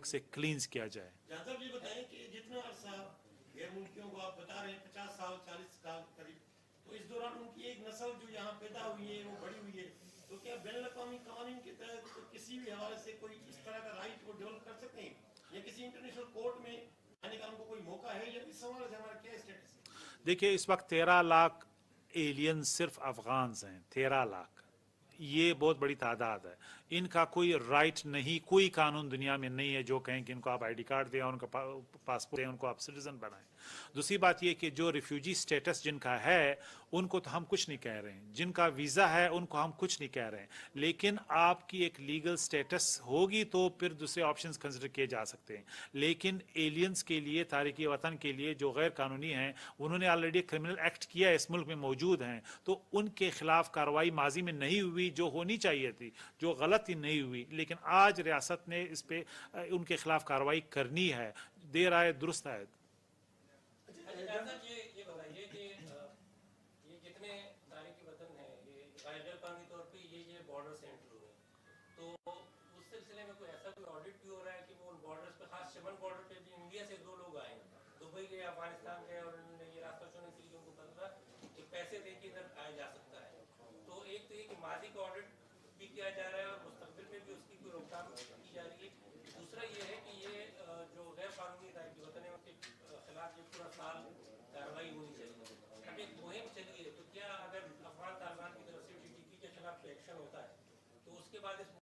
ملک سے کلینز کیا جائے. جہاں صاحب یہ بتائیں کہ جتنا عرصہ غیر ملکیوں کو آپ بتا رہے ہیں 50 سال 40 سال قریب، تو اس دوران ان کی ایک نسل جو یہاں پیدا ہوئی ہے وہ بڑی ہوئی ہے، تو کیا بین الاقوامی قوانین کے تحت کسی بھی حوالے سے کوئی اس طرح کا رائٹ وہ ڈیولپ کر سکتے ہیں یا کسی انٹرنیشنل کورٹ میں آنے کا ان کو کوئی موقع ہے، یا اس سوال سے ہمارا کیا اسٹیٹس ہے؟ دیکھیے اس وقت 13 لاکھ ایلین صرف افغانز ہیں. 13 لاکھ یہ بہت بڑی تعداد ہے. ان کا کوئی رائٹ نہیں، کوئی قانون دنیا میں نہیں ہے جو کہیں کہ ان کو آپ آئی ڈی کارڈ دیں اور ان کا پاسپورٹ دیں، ان کو آپ سٹیزن بنائیں. دوسری بات یہ کہ جو ریفیوجی سٹیٹس جن کا ہے ان کو تو ہم کچھ نہیں کہہ رہے ہیں، جن کا ویزا ہے ان کو ہم کچھ نہیں کہہ رہے ہیں، لیکن آپ کی ایک لیگل سٹیٹس ہوگی تو پھر دوسرے آپشنز کنسیڈر کیے جا سکتے ہیں. لیکن ایلینز کے لیے، تارکین وطن کے لیے جو غیر قانونی ہیں، انہوں نے آلریڈی کرمنل ایکٹ کیا ہے، اس ملک میں موجود ہیں، تو ان کے خلاف کارروائی ماضی میں نہیں ہوئی جو ہونی چاہیے تھی، جو غلط ہی نہیں ہوئی. لیکن آج ریاست نے اس پہ ان کے خلاف کارروائی کرنی ہے. دیر آئے درست آئے. یہ بتائیے کہ یہ جتنے تارکین وطن ہیں، یہ غیر قانونی طور پہ یہ بارڈر سے انٹر ہوئے، تو اس سلسلے میں کوئی ایسا کوئی آڈٹ بھی ہو رہا ہے کہ وہ ان بارڈرز پہ، خاص چمن بارڈر پہ بھی انڈیا سے 2 لوگ آئے ہیں، دبئی گئے، افغانستان گئے، اور انہوں نے یہ راستہ چنے کے لیے ان کو پتا تھا کہ پیسے دے کے ادھر آیا جا سکتا ہے. تو ایک تو یہ کہ ماضی کا آڈٹ بھی کیا جا رہا ہے اور مستقبل میں بھی اس کی کوئی روک تھام کی جا رہی ہے. دوسرا یہ ہے کہ یہ جو غیر قانونی تارکین وطن ہیں ان کے خلاف یہ پورا سال کارروائی ہونی چاہیے. اب ایک مہم چلی ہے، تو کیا اگر افغان طالبان کی طرف سے ٹی ٹی پی کے خلاف ایکشن ہوتا ہے تو اس کے بعد اس